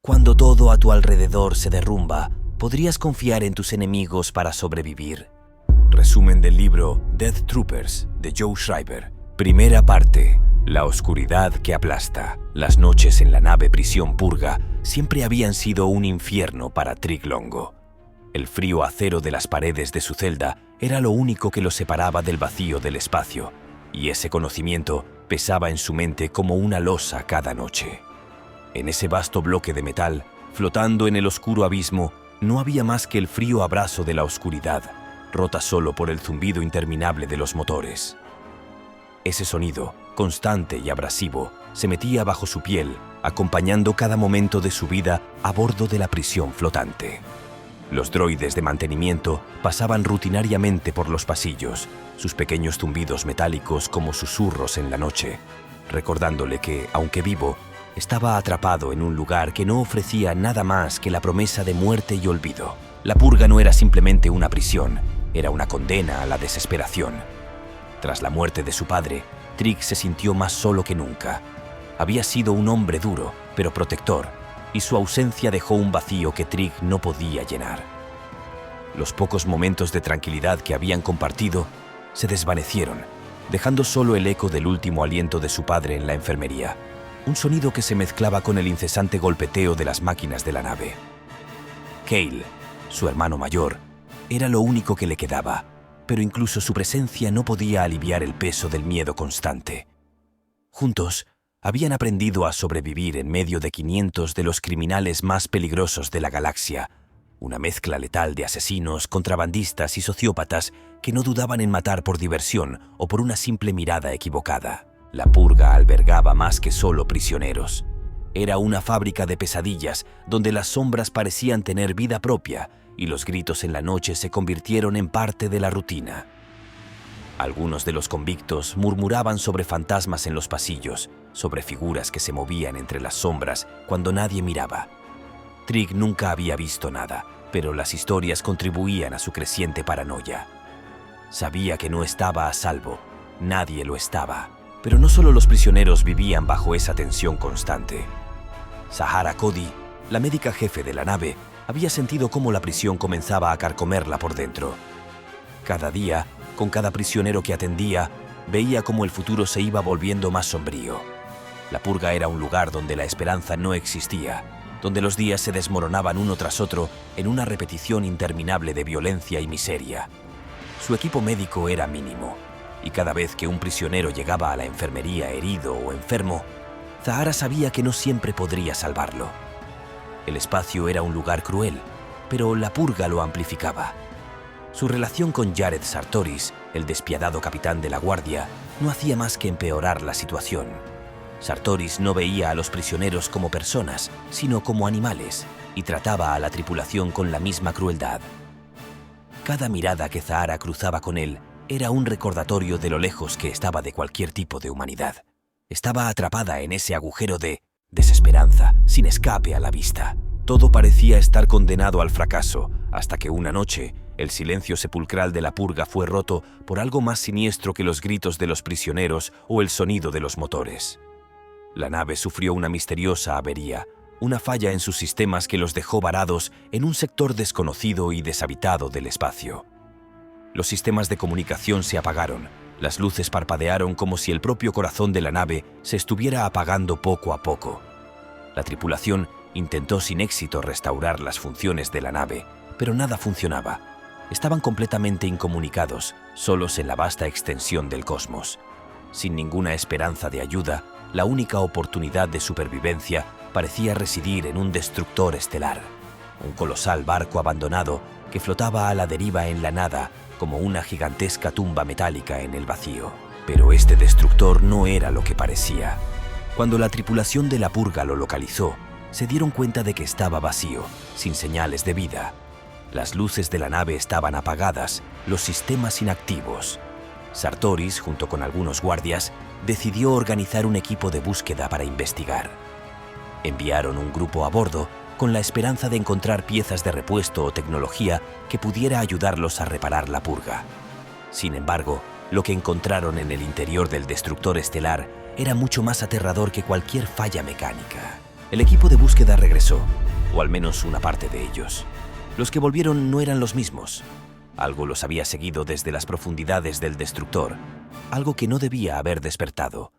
Cuando todo a tu alrededor se derrumba, podrías confiar en tus enemigos para sobrevivir. Resumen del libro Death Troopers de Joe Schreiber. Primera parte. La oscuridad que aplasta. Las noches en la nave prisión Purga siempre habían sido un infierno para Trigg Longo. El frío acero de las paredes de su celda era lo único que lo separaba del vacío del espacio, y ese conocimiento pesaba en su mente como una losa cada noche. En ese vasto bloque de metal, flotando en el oscuro abismo, no había más que el frío abrazo de la oscuridad, rota solo por el zumbido interminable de los motores. Ese sonido, constante y abrasivo, se metía bajo su piel, acompañando cada momento de su vida a bordo de la prisión flotante. Los droides de mantenimiento pasaban rutinariamente por los pasillos, sus pequeños zumbidos metálicos como susurros en la noche, recordándole que, aunque vivo, estaba atrapado en un lugar que no ofrecía nada más que la promesa de muerte y olvido. La purga no era simplemente una prisión, era una condena a la desesperación. Tras la muerte de su padre, Trigg se sintió más solo que nunca. Había sido un hombre duro, pero protector, y su ausencia dejó un vacío que Trigg no podía llenar. Los pocos momentos de tranquilidad que habían compartido se desvanecieron, dejando solo el eco del último aliento de su padre en la enfermería. Un sonido que se mezclaba con el incesante golpeteo de las máquinas de la nave. Cale, su hermano mayor, era lo único que le quedaba, pero incluso su presencia no podía aliviar el peso del miedo constante. Juntos, habían aprendido a sobrevivir en medio de 500 de los criminales más peligrosos de la galaxia, una mezcla letal de asesinos, contrabandistas y sociópatas que no dudaban en matar por diversión o por una simple mirada equivocada. La purga albergaba más que solo prisioneros. Era una fábrica de pesadillas donde las sombras parecían tener vida propia y los gritos en la noche se convirtieron en parte de la rutina. Algunos de los convictos murmuraban sobre fantasmas en los pasillos, sobre figuras que se movían entre las sombras cuando nadie miraba. Trigg nunca había visto nada, pero las historias contribuían a su creciente paranoia. Sabía que no estaba a salvo, nadie lo estaba. Pero no solo los prisioneros vivían bajo esa tensión constante. Zahara Cody, la médica jefe de la nave, había sentido cómo la prisión comenzaba a carcomerla por dentro. Cada día, con cada prisionero que atendía, veía cómo el futuro se iba volviendo más sombrío. La purga era un lugar donde la esperanza no existía, donde los días se desmoronaban uno tras otro en una repetición interminable de violencia y miseria. Su equipo médico era mínimo, y cada vez que un prisionero llegaba a la enfermería herido o enfermo, Zahara sabía que no siempre podría salvarlo. El espacio era un lugar cruel, pero la purga lo amplificaba. Su relación con Jared Sartoris, el despiadado capitán de la guardia, no hacía más que empeorar la situación. Sartoris no veía a los prisioneros como personas, sino como animales, y trataba a la tripulación con la misma crueldad. Cada mirada que Zahara cruzaba con él era un recordatorio de lo lejos que estaba de cualquier tipo de humanidad. Estaba atrapada en ese agujero de desesperanza, sin escape a la vista. Todo parecía estar condenado al fracaso, hasta que una noche, el silencio sepulcral de la purga fue roto por algo más siniestro que los gritos de los prisioneros o el sonido de los motores. La nave sufrió una misteriosa avería, una falla en sus sistemas que los dejó varados en un sector desconocido y deshabitado del espacio. Los sistemas de comunicación se apagaron, las luces parpadearon como si el propio corazón de la nave se estuviera apagando poco a poco. La tripulación intentó sin éxito restaurar las funciones de la nave, pero nada funcionaba. Estaban completamente incomunicados, solos en la vasta extensión del cosmos. Sin ninguna esperanza de ayuda, la única oportunidad de supervivencia parecía residir en un destructor estelar, un colosal barco abandonado que flotaba a la deriva en la nada, como una gigantesca tumba metálica en el vacío. Pero este destructor no era lo que parecía. Cuando la tripulación de la purga lo localizó, se dieron cuenta de que estaba vacío, sin señales de vida. Las luces de la nave estaban apagadas, los sistemas inactivos. Sartoris, junto con algunos guardias, decidió organizar un equipo de búsqueda para investigar. Enviaron un grupo a bordo con la esperanza de encontrar piezas de repuesto o tecnología que pudiera ayudarlos a reparar la purga. Sin embargo, lo que encontraron en el interior del destructor estelar era mucho más aterrador que cualquier falla mecánica. El equipo de búsqueda regresó, o al menos una parte de ellos. Los que volvieron no eran los mismos. Algo los había seguido desde las profundidades del destructor, algo que no debía haber despertado.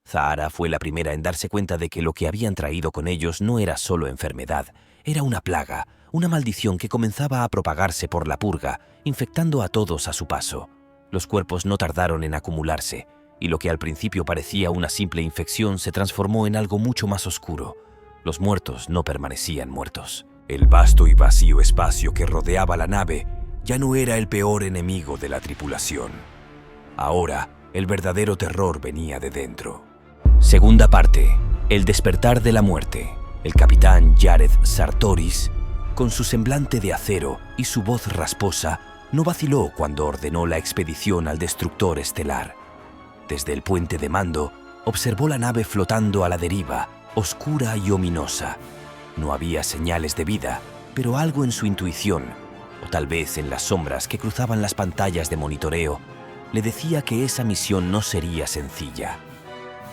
Zahara fue la primera en darse cuenta de que lo que habían traído con ellos no era solo enfermedad, era una plaga, una maldición que comenzaba a propagarse por la purga, infectando a todos a su paso. Los cuerpos no tardaron en acumularse, y lo que al principio parecía una simple infección se transformó en algo mucho más oscuro. Los muertos no permanecían muertos. El vasto y vacío espacio que rodeaba la nave ya no era el peor enemigo de la tripulación. Ahora, el verdadero terror venía de dentro. Segunda parte. El despertar de la muerte. El capitán Jared Sartoris, con su semblante de acero y su voz rasposa, no vaciló cuando ordenó la expedición al destructor estelar. Desde el puente de mando, observó la nave flotando a la deriva, oscura y ominosa. No había señales de vida, pero algo en su intuición, o tal vez en las sombras que cruzaban las pantallas de monitoreo, le decía que esa misión no sería sencilla.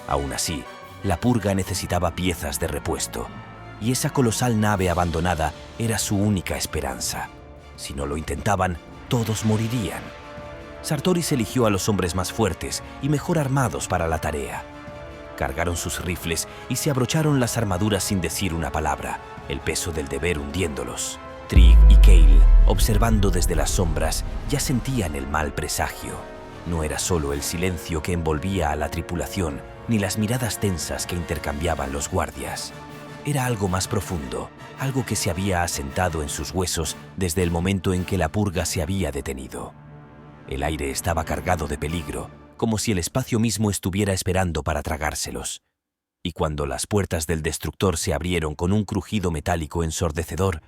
Aún así, la purga necesitaba piezas de repuesto, y esa colosal nave abandonada era su única esperanza. Si no lo intentaban, todos morirían. Sartoris eligió a los hombres más fuertes y mejor armados para la tarea. Cargaron sus rifles y se abrocharon las armaduras sin decir una palabra, el peso del deber hundiéndolos. Trig y Cale, observando desde las sombras, ya sentían el mal presagio. No era solo el silencio que envolvía a la tripulación, ni las miradas tensas que intercambiaban los guardias. Era algo más profundo, algo que se había asentado en sus huesos desde el momento en que la purga se había detenido. El aire estaba cargado de peligro, como si el espacio mismo estuviera esperando para tragárselos. Y cuando las puertas del destructor se abrieron con un crujido metálico ensordecedor,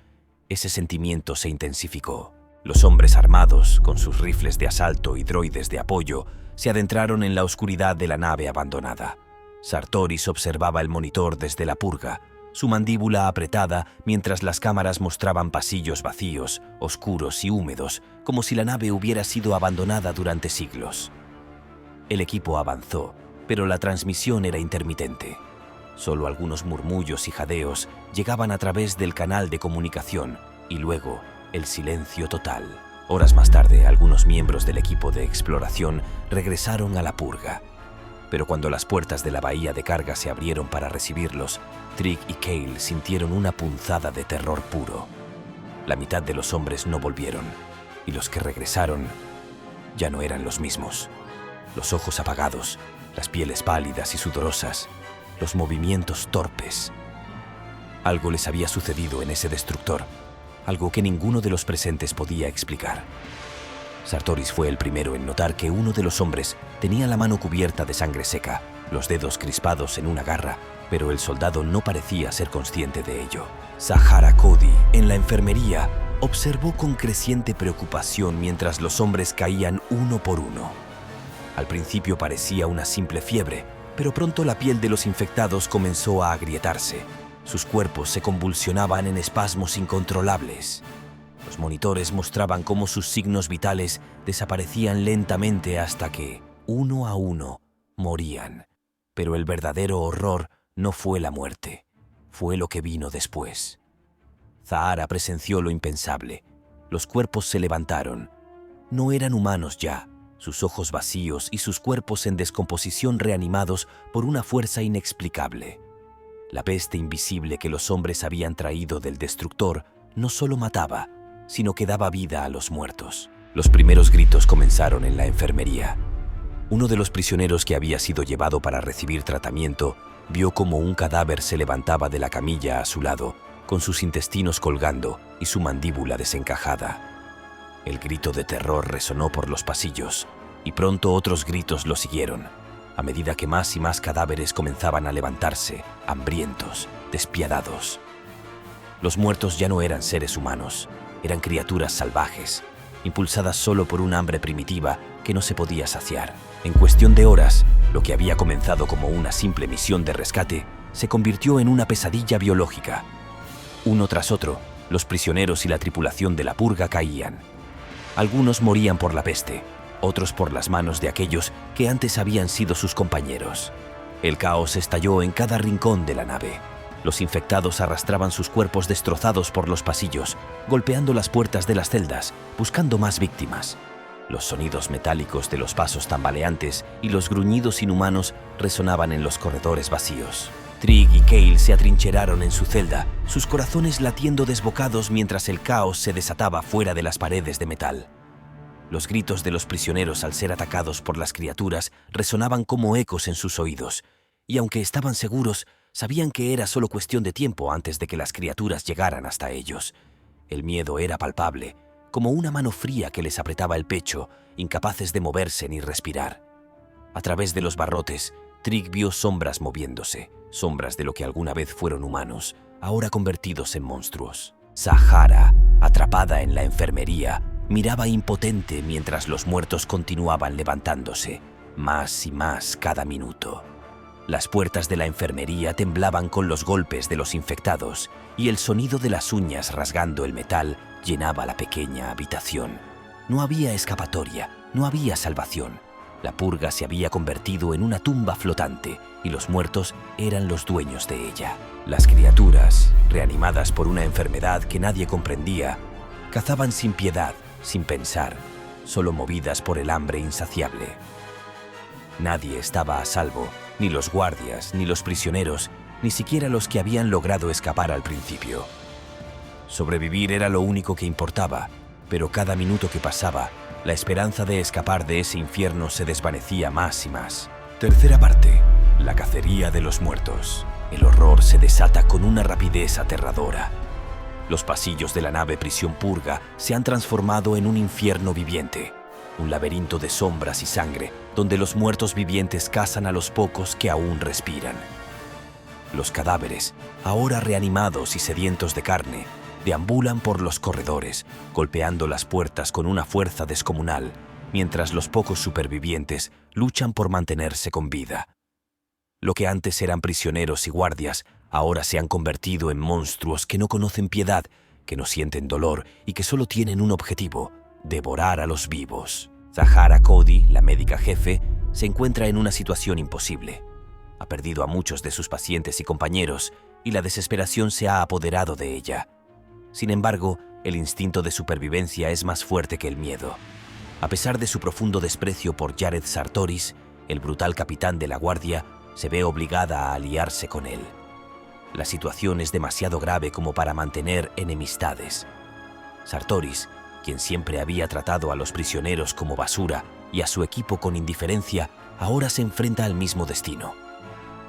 ese sentimiento se intensificó. Los hombres armados, con sus rifles de asalto y droides de apoyo, se adentraron en la oscuridad de la nave abandonada. Sartoris observaba el monitor desde la purga, su mandíbula apretada mientras las cámaras mostraban pasillos vacíos, oscuros y húmedos, como si la nave hubiera sido abandonada durante siglos. El equipo avanzó, pero la transmisión era intermitente. Solo algunos murmullos y jadeos llegaban a través del canal de comunicación, y luego el silencio total. Horas más tarde, algunos miembros del equipo de exploración regresaron a la purga. Pero cuando las puertas de la bahía de carga se abrieron para recibirlos, Trig y Cale sintieron una punzada de terror puro. La mitad de los hombres no volvieron, y los que regresaron ya no eran los mismos. Los ojos apagados, las pieles pálidas y sudorosas, los movimientos torpes. Algo les había sucedido en ese destructor, algo que ninguno de los presentes podía explicar. Sartoris fue el primero en notar que uno de los hombres tenía la mano cubierta de sangre seca, los dedos crispados en una garra, pero el soldado no parecía ser consciente de ello. Zahara Cody, en la enfermería, observó con creciente preocupación mientras los hombres caían uno por uno. Al principio parecía una simple fiebre, pero pronto la piel de los infectados comenzó a agrietarse. Sus cuerpos se convulsionaban en espasmos incontrolables. Los monitores mostraban cómo sus signos vitales desaparecían lentamente hasta que, uno a uno, morían. Pero el verdadero horror no fue la muerte, fue lo que vino después. Zahara presenció lo impensable. Los cuerpos se levantaron. No eran humanos ya, sus ojos vacíos y sus cuerpos en descomposición reanimados por una fuerza inexplicable. La peste invisible que los hombres habían traído del destructor no solo mataba, sino que daba vida a los muertos. Los primeros gritos comenzaron en la enfermería. Uno de los prisioneros que había sido llevado para recibir tratamiento vio cómo un cadáver se levantaba de la camilla a su lado, con sus intestinos colgando y su mandíbula desencajada. El grito de terror resonó por los pasillos, y pronto otros gritos lo siguieron, a medida que más y más cadáveres comenzaban a levantarse, hambrientos, despiadados. Los muertos ya no eran seres humanos, eran criaturas salvajes, impulsadas solo por un hambre primitiva que no se podía saciar. En cuestión de horas, lo que había comenzado como una simple misión de rescate se convirtió en una pesadilla biológica. Uno tras otro, los prisioneros y la tripulación de la purga caían. Algunos morían por la peste, otros por las manos de aquellos que antes habían sido sus compañeros. El caos estalló en cada rincón de la nave. Los infectados arrastraban sus cuerpos destrozados por los pasillos, golpeando las puertas de las celdas, buscando más víctimas. Los sonidos metálicos de los pasos tambaleantes y los gruñidos inhumanos resonaban en los corredores vacíos. Trig y Cale se atrincheraron en su celda, sus corazones latiendo desbocados mientras el caos se desataba fuera de las paredes de metal. Los gritos de los prisioneros al ser atacados por las criaturas resonaban como ecos en sus oídos, y aunque estaban seguros, sabían que era solo cuestión de tiempo antes de que las criaturas llegaran hasta ellos. El miedo era palpable, como una mano fría que les apretaba el pecho, incapaces de moverse ni respirar. A través de los barrotes, Trig vio sombras moviéndose, sombras de lo que alguna vez fueron humanos, ahora convertidos en monstruos. Zahara, atrapada en la enfermería, miraba impotente mientras los muertos continuaban levantándose, más y más cada minuto. Las puertas de la enfermería temblaban con los golpes de los infectados y el sonido de las uñas rasgando el metal llenaba la pequeña habitación. No había escapatoria, no había salvación. La purga se había convertido en una tumba flotante y los muertos eran los dueños de ella. Las criaturas, reanimadas por una enfermedad que nadie comprendía, cazaban sin piedad, sin pensar, solo movidas por el hambre insaciable. Nadie estaba a salvo, ni los guardias, ni los prisioneros, ni siquiera los que habían logrado escapar al principio. Sobrevivir era lo único que importaba, pero cada minuto que pasaba, la esperanza de escapar de ese infierno se desvanecía más y más. Tercera parte, la cacería de los muertos. El horror se desata con una rapidez aterradora. Los pasillos de la nave prisión purga se han transformado en un infierno viviente, un laberinto de sombras y sangre, donde los muertos vivientes cazan a los pocos que aún respiran. Los cadáveres, ahora reanimados y sedientos de carne, deambulan por los corredores, golpeando las puertas con una fuerza descomunal, mientras los pocos supervivientes luchan por mantenerse con vida. Lo que antes eran prisioneros y guardias, ahora se han convertido en monstruos que no conocen piedad, que no sienten dolor y que solo tienen un objetivo: devorar a los vivos. Zahara Cody, la médica jefe, se encuentra en una situación imposible. Ha perdido a muchos de sus pacientes y compañeros, y la desesperación se ha apoderado de ella. Sin embargo, el instinto de supervivencia es más fuerte que el miedo. A pesar de su profundo desprecio por Jared Sartoris, el brutal capitán de la guardia, se ve obligada a aliarse con él. La situación es demasiado grave como para mantener enemistades. Sartoris, quien siempre había tratado a los prisioneros como basura y a su equipo con indiferencia, ahora se enfrenta al mismo destino.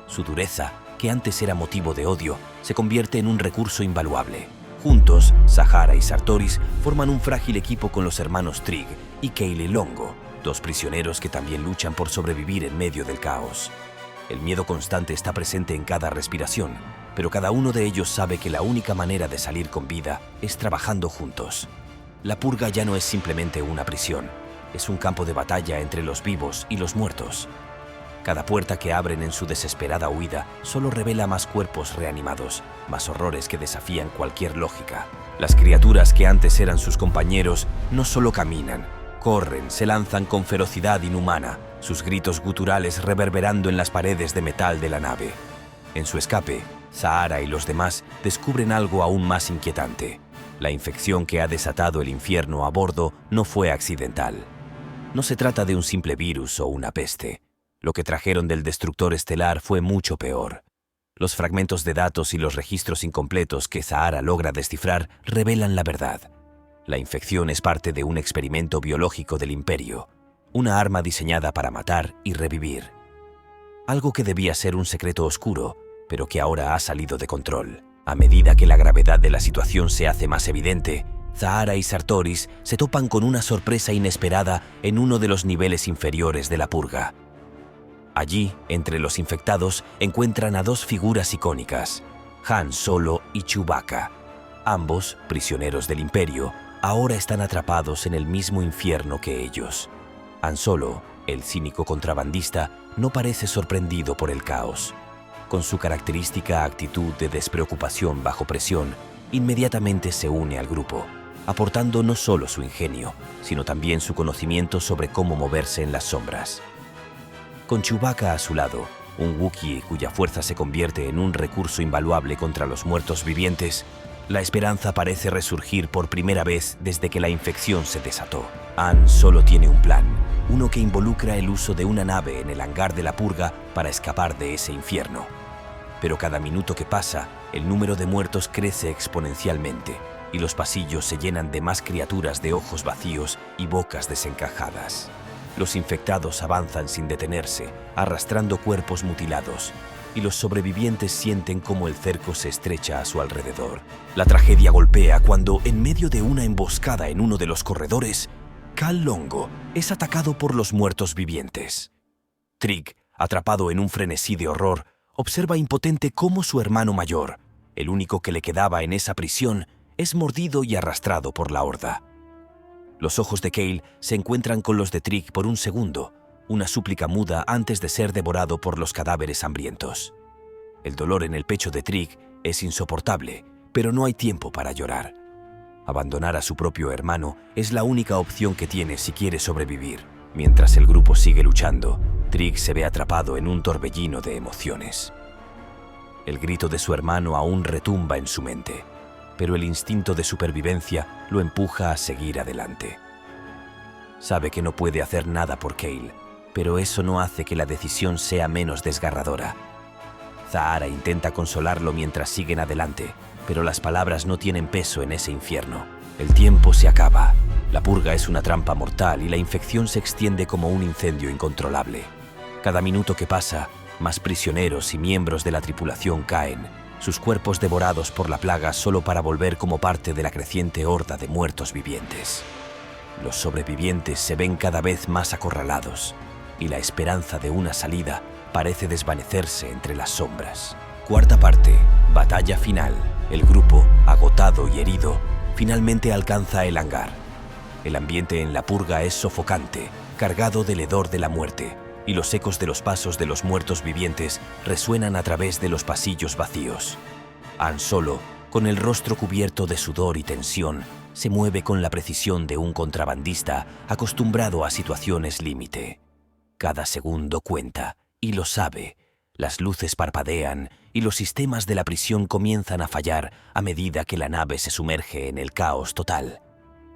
Su dureza, que antes era motivo de odio, se convierte en un recurso invaluable. Juntos, Zahara y Sartoris forman un frágil equipo con los hermanos Trig y Cale Longo, dos prisioneros que también luchan por sobrevivir en medio del caos. El miedo constante está presente en cada respiración, pero cada uno de ellos sabe que la única manera de salir con vida es trabajando juntos. La purga ya no es simplemente una prisión, es un campo de batalla entre los vivos y los muertos. Cada puerta que abren en su desesperada huida solo revela más cuerpos reanimados, más horrores que desafían cualquier lógica. Las criaturas que antes eran sus compañeros no solo caminan, corren, se lanzan con ferocidad inhumana, sus gritos guturales reverberando en las paredes de metal de la nave. En su escape, Zahara y los demás descubren algo aún más inquietante. La infección que ha desatado el infierno a bordo no fue accidental. No se trata de un simple virus o una peste. Lo que trajeron del destructor estelar fue mucho peor. Los fragmentos de datos y los registros incompletos que Zahara logra descifrar revelan la verdad. La infección es parte de un experimento biológico del Imperio, una arma diseñada para matar y revivir. Algo que debía ser un secreto oscuro, pero que ahora ha salido de control. A medida que la gravedad de la situación se hace más evidente, Zahara y Sartoris se topan con una sorpresa inesperada en uno de los niveles inferiores de la purga. Allí, entre los infectados, encuentran a dos figuras icónicas, Han Solo y Chewbacca. Ambos, prisioneros del Imperio, ahora están atrapados en el mismo infierno que ellos. Han Solo, el cínico contrabandista, no parece sorprendido por el caos. Con su característica actitud de despreocupación bajo presión, inmediatamente se une al grupo, aportando no solo su ingenio, sino también su conocimiento sobre cómo moverse en las sombras. Con Chewbacca a su lado, un Wookiee cuya fuerza se convierte en un recurso invaluable contra los muertos vivientes, la esperanza parece resurgir por primera vez desde que la infección se desató. Han solo tiene un plan, uno que involucra el uso de una nave en el hangar de la Purga para escapar de ese infierno. Pero cada minuto que pasa, el número de muertos crece exponencialmente y los pasillos se llenan de más criaturas de ojos vacíos y bocas desencajadas. Los infectados avanzan sin detenerse, arrastrando cuerpos mutilados, y los sobrevivientes sienten cómo el cerco se estrecha a su alrededor. La tragedia golpea cuando, en medio de una emboscada en uno de los corredores, Cal Longo es atacado por los muertos vivientes. Trig, atrapado en un frenesí de horror, observa impotente cómo su hermano mayor, el único que le quedaba en esa prisión, es mordido y arrastrado por la horda. Los ojos de Cale se encuentran con los de Trig por un segundo, una súplica muda antes de ser devorado por los cadáveres hambrientos. El dolor en el pecho de Trig es insoportable, pero no hay tiempo para llorar. Abandonar a su propio hermano es la única opción que tiene si quiere sobrevivir. Mientras el grupo sigue luchando, Trig se ve atrapado en un torbellino de emociones. El grito de su hermano aún retumba en su mente, pero el instinto de supervivencia lo empuja a seguir adelante. Sabe que no puede hacer nada por Cale, pero eso no hace que la decisión sea menos desgarradora. Zahara intenta consolarlo mientras siguen adelante, pero las palabras no tienen peso en ese infierno. El tiempo se acaba. La Purga es una trampa mortal y la infección se extiende como un incendio incontrolable. Cada minuto que pasa, más prisioneros y miembros de la tripulación caen, sus cuerpos devorados por la plaga solo para volver como parte de la creciente horda de muertos vivientes. Los sobrevivientes se ven cada vez más acorralados y la esperanza de una salida parece desvanecerse entre las sombras. Cuarta parte, batalla final. El grupo, agotado y herido, finalmente alcanza el hangar. El ambiente en la Purga es sofocante, cargado del hedor de la muerte, y los ecos de los pasos de los muertos vivientes resuenan a través de los pasillos vacíos. Han Solo, con el rostro cubierto de sudor y tensión, se mueve con la precisión de un contrabandista acostumbrado a situaciones límite. Cada segundo cuenta, y lo sabe. Las luces parpadean y los sistemas de la prisión comienzan a fallar a medida que la nave se sumerge en el caos total.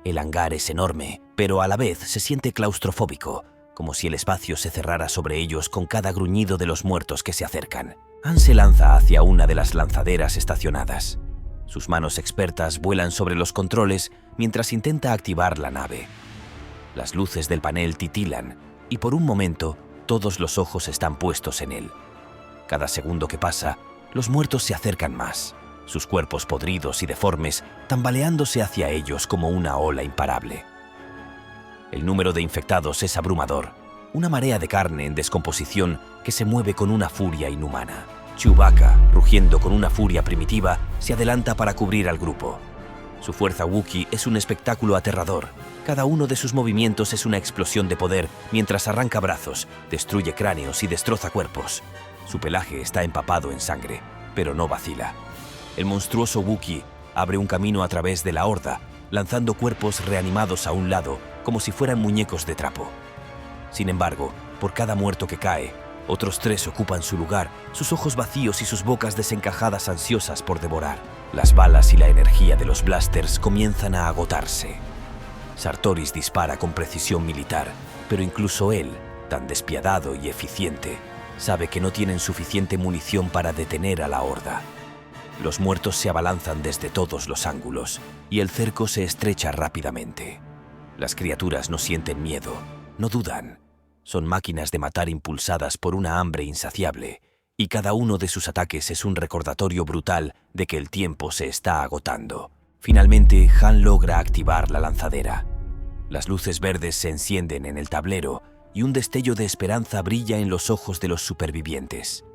El hangar es enorme, pero a la vez se siente claustrofóbico, como si el espacio se cerrara sobre ellos con cada gruñido de los muertos que se acercan. Han se lanza hacia una de las lanzaderas estacionadas. Sus manos expertas vuelan sobre los controles mientras intenta activar la nave. Las luces del panel titilan y por un momento todos los ojos están puestos en él. Cada segundo que pasa, los muertos se acercan más, sus cuerpos podridos y deformes tambaleándose hacia ellos como una ola imparable. El número de infectados es abrumador, una marea de carne en descomposición que se mueve con una furia inhumana. Chewbacca, rugiendo con una furia primitiva, se adelanta para cubrir al grupo. Su fuerza Wookiee es un espectáculo aterrador. Cada uno de sus movimientos es una explosión de poder mientras arranca brazos, destruye cráneos y destroza cuerpos. Su pelaje está empapado en sangre, pero no vacila. El monstruoso Wookiee abre un camino a través de la horda, lanzando cuerpos reanimados a un lado, como si fueran muñecos de trapo. Sin embargo, por cada muerto que cae, otros 3 ocupan su lugar, sus ojos vacíos y sus bocas desencajadas ansiosas por devorar. Las balas y la energía de los blasters comienzan a agotarse. Sartoris dispara con precisión militar, pero incluso él, tan despiadado y eficiente, sabe que no tienen suficiente munición para detener a la horda. Los muertos se abalanzan desde todos los ángulos y el cerco se estrecha rápidamente. Las criaturas no sienten miedo, no dudan. Son máquinas de matar impulsadas por una hambre insaciable, y cada uno de sus ataques es un recordatorio brutal de que el tiempo se está agotando. Finalmente, Han logra activar la lanzadera. Las luces verdes se encienden en el tablero y un destello de esperanza brilla en los ojos de los supervivientes.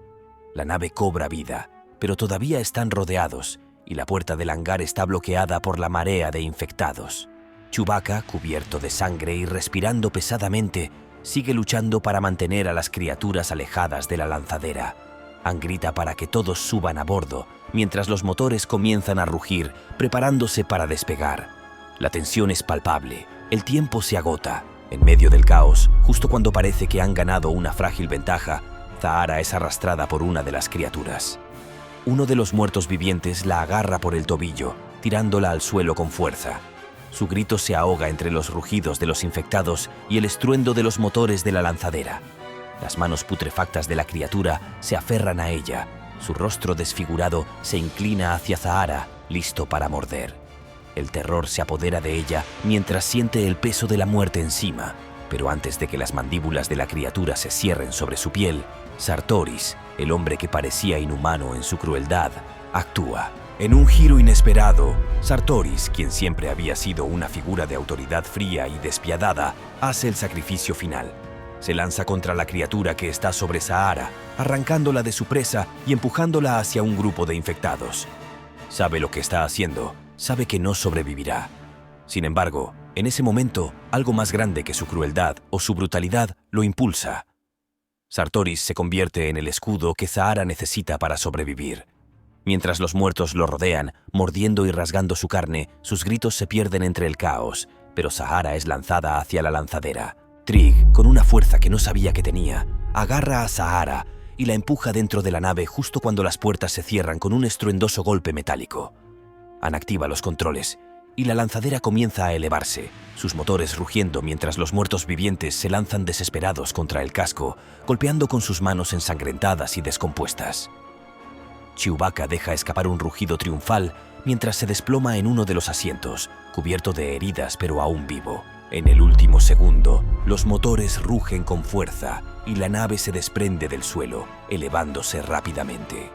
La nave cobra vida, pero todavía están rodeados y la puerta del hangar está bloqueada por la marea de infectados. Chewbacca, cubierto de sangre y respirando pesadamente, sigue luchando para mantener a las criaturas alejadas de la lanzadera. Han grita para que todos suban a bordo, mientras los motores comienzan a rugir, preparándose para despegar. La tensión es palpable, el tiempo se agota. En medio del caos, justo cuando parece que han ganado una frágil ventaja, Zahara es arrastrada por una de las criaturas. Uno de los muertos vivientes la agarra por el tobillo, tirándola al suelo con fuerza. Su grito se ahoga entre los rugidos de los infectados y el estruendo de los motores de la lanzadera. Las manos putrefactas de la criatura se aferran a ella. Su rostro desfigurado se inclina hacia Zahara, listo para morder. El terror se apodera de ella mientras siente el peso de la muerte encima, pero antes de que las mandíbulas de la criatura se cierren sobre su piel, Sartoris, el hombre que parecía inhumano en su crueldad, actúa. En un giro inesperado, Sartoris, quien siempre había sido una figura de autoridad fría y despiadada, hace el sacrificio final. Se lanza contra la criatura que está sobre Zahara, arrancándola de su presa y empujándola hacia un grupo de infectados. Sabe lo que está haciendo, sabe que no sobrevivirá. Sin embargo, en ese momento, algo más grande que su crueldad o su brutalidad lo impulsa. Sartoris se convierte en el escudo que Zahara necesita para sobrevivir. Mientras los muertos lo rodean, mordiendo y rasgando su carne, sus gritos se pierden entre el caos, pero Zahara es lanzada hacia la lanzadera. Trig, con una fuerza que no sabía que tenía, agarra a Zahara y la empuja dentro de la nave justo cuando las puertas se cierran con un estruendoso golpe metálico. Ann activa los controles y la lanzadera comienza a elevarse, sus motores rugiendo mientras los muertos vivientes se lanzan desesperados contra el casco, golpeando con sus manos ensangrentadas y descompuestas. Chewbacca deja escapar un rugido triunfal mientras se desploma en uno de los asientos, cubierto de heridas pero aún vivo. En el último segundo, los motores rugen con fuerza y la nave se desprende del suelo, elevándose rápidamente.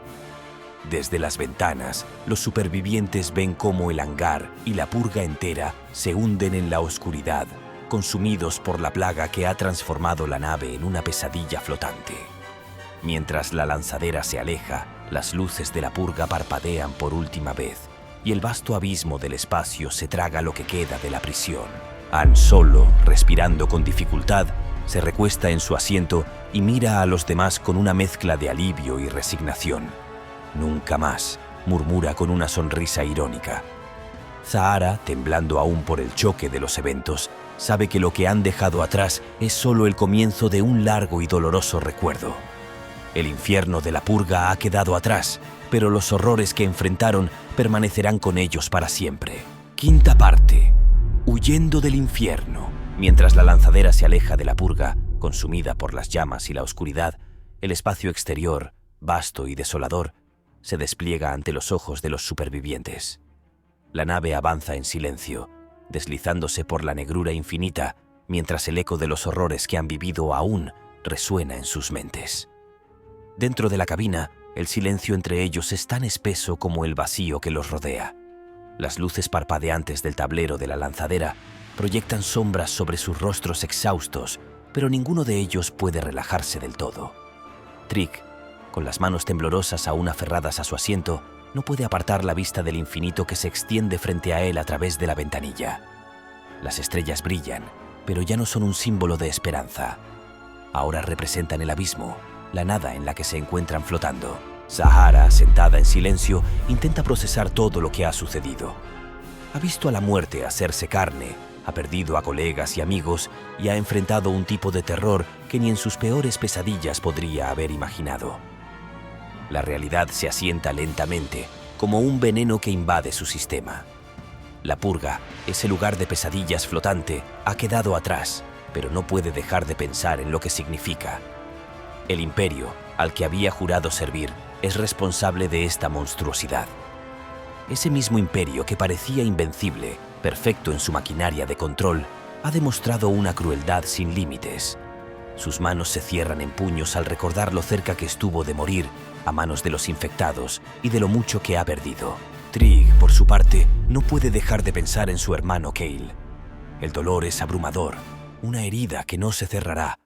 Desde las ventanas, los supervivientes ven cómo el hangar y la purga entera se hunden en la oscuridad, consumidos por la plaga que ha transformado la nave en una pesadilla flotante. Mientras la lanzadera se aleja, las luces de la purga parpadean por última vez y el vasto abismo del espacio se traga lo que queda de la prisión. Han Solo, respirando con dificultad, se recuesta en su asiento y mira a los demás con una mezcla de alivio y resignación. «Nunca más», murmura con una sonrisa irónica. Zahara, temblando aún por el choque de los eventos, sabe que lo que han dejado atrás es solo el comienzo de un largo y doloroso recuerdo. El infierno de la purga ha quedado atrás, pero los horrores que enfrentaron permanecerán con ellos para siempre. Quinta parte. Huyendo del infierno. Mientras la lanzadera se aleja de la purga, consumida por las llamas y la oscuridad, el espacio exterior, vasto y desolador, se despliega ante los ojos de los supervivientes. La nave avanza en silencio, deslizándose por la negrura infinita, mientras el eco de los horrores que han vivido aún resuena en sus mentes. Dentro de la cabina, el silencio entre ellos es tan espeso como el vacío que los rodea. Las luces parpadeantes del tablero de la lanzadera proyectan sombras sobre sus rostros exhaustos, pero ninguno de ellos puede relajarse del todo. Trig, con las manos temblorosas aún aferradas a su asiento, no puede apartar la vista del infinito que se extiende frente a él a través de la ventanilla. Las estrellas brillan, pero ya no son un símbolo de esperanza. Ahora representan el abismo, la nada en la que se encuentran flotando. Zahara, sentada en silencio, intenta procesar todo lo que ha sucedido. Ha visto a la muerte hacerse carne, ha perdido a colegas y amigos y ha enfrentado un tipo de terror que ni en sus peores pesadillas podría haber imaginado. La realidad se asienta lentamente, como un veneno que invade su sistema. La purga, ese lugar de pesadillas flotante, ha quedado atrás, pero no puede dejar de pensar en lo que significa. El imperio, al que había jurado servir, es responsable de esta monstruosidad. Ese mismo imperio que parecía invencible, perfecto en su maquinaria de control, ha demostrado una crueldad sin límites. Sus manos se cierran en puños al recordar lo cerca que estuvo de morir a manos de los infectados y de lo mucho que ha perdido. Trig, por su parte, no puede dejar de pensar en su hermano Kale. El dolor es abrumador, una herida que no se cerrará.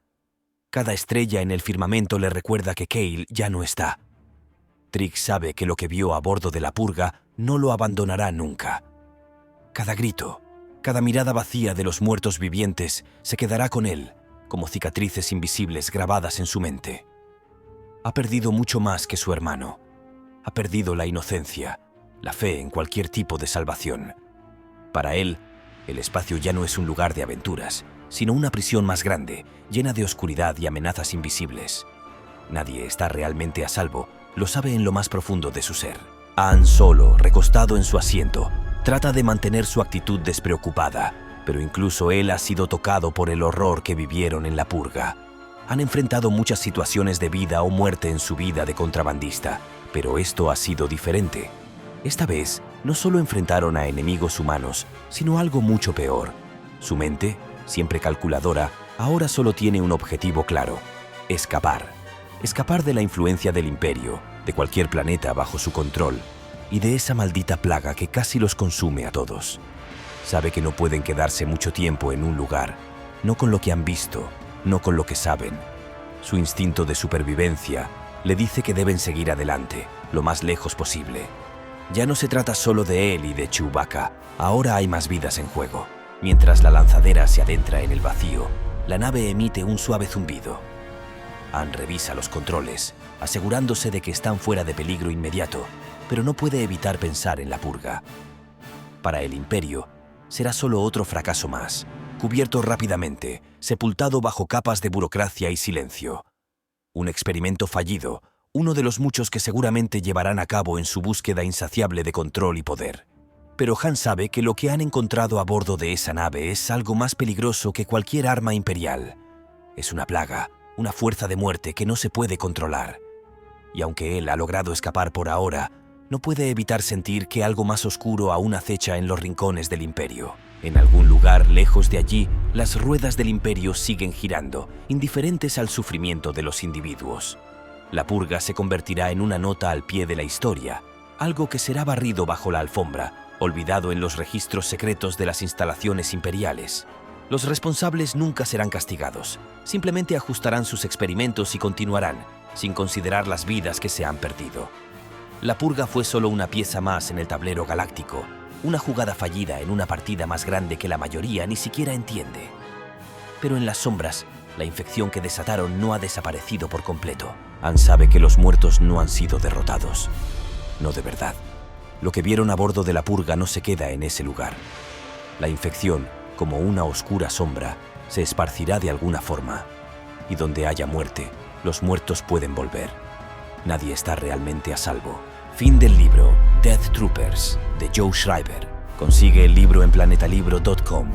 Cada estrella en el firmamento le recuerda que Kale ya no está. Trig sabe que lo que vio a bordo de la purga no lo abandonará nunca. Cada grito, cada mirada vacía de los muertos vivientes se quedará con él, como cicatrices invisibles grabadas en su mente. Ha perdido mucho más que su hermano. Ha perdido la inocencia, la fe en cualquier tipo de salvación. Para él, el espacio ya no es un lugar de aventuras, sino una prisión más grande, llena de oscuridad y amenazas invisibles. Nadie está realmente a salvo, lo sabe en lo más profundo de su ser. Han Solo, recostado en su asiento, trata de mantener su actitud despreocupada, pero incluso él ha sido tocado por el horror que vivieron en la purga. Han enfrentado muchas situaciones de vida o muerte en su vida de contrabandista, pero esto ha sido diferente. Esta vez, no solo enfrentaron a enemigos humanos, sino algo mucho peor. Su mente, siempre calculadora, ahora solo tiene un objetivo claro: escapar. Escapar de la influencia del Imperio, de cualquier planeta bajo su control, y de esa maldita plaga que casi los consume a todos. Sabe que no pueden quedarse mucho tiempo en un lugar, no con lo que han visto, no con lo que saben. Su instinto de supervivencia le dice que deben seguir adelante, lo más lejos posible. Ya no se trata solo de él y de Chewbacca, ahora hay más vidas en juego. Mientras la lanzadera se adentra en el vacío, la nave emite un suave zumbido. Han revisa los controles, asegurándose de que están fuera de peligro inmediato, pero no puede evitar pensar en la purga. Para el Imperio, será solo otro fracaso más, cubierto rápidamente, sepultado bajo capas de burocracia y silencio. Un experimento fallido, uno de los muchos que seguramente llevarán a cabo en su búsqueda insaciable de control y poder. Pero Han sabe que lo que han encontrado a bordo de esa nave es algo más peligroso que cualquier arma imperial. Es una plaga, una fuerza de muerte que no se puede controlar. Y aunque él ha logrado escapar por ahora, no puede evitar sentir que algo más oscuro aún acecha en los rincones del Imperio. En algún lugar lejos de allí, las ruedas del Imperio siguen girando, indiferentes al sufrimiento de los individuos. La purga se convertirá en una nota al pie de la historia, algo que será barrido bajo la alfombra, olvidado en los registros secretos de las instalaciones imperiales. Los responsables nunca serán castigados, simplemente ajustarán sus experimentos y continuarán, sin considerar las vidas que se han perdido. La purga fue solo una pieza más en el tablero galáctico, una jugada fallida en una partida más grande que la mayoría ni siquiera entiende. Pero en las sombras, la infección que desataron no ha desaparecido por completo. Han sabe que los muertos no han sido derrotados. No de verdad. Lo que vieron a bordo de la purga no se queda en ese lugar. La infección, como una oscura sombra, se esparcirá de alguna forma. Y donde haya muerte, los muertos pueden volver. Nadie está realmente a salvo. Fin del libro Death Troopers, de Joe Schreiber. Consigue el libro en planetalibro.com.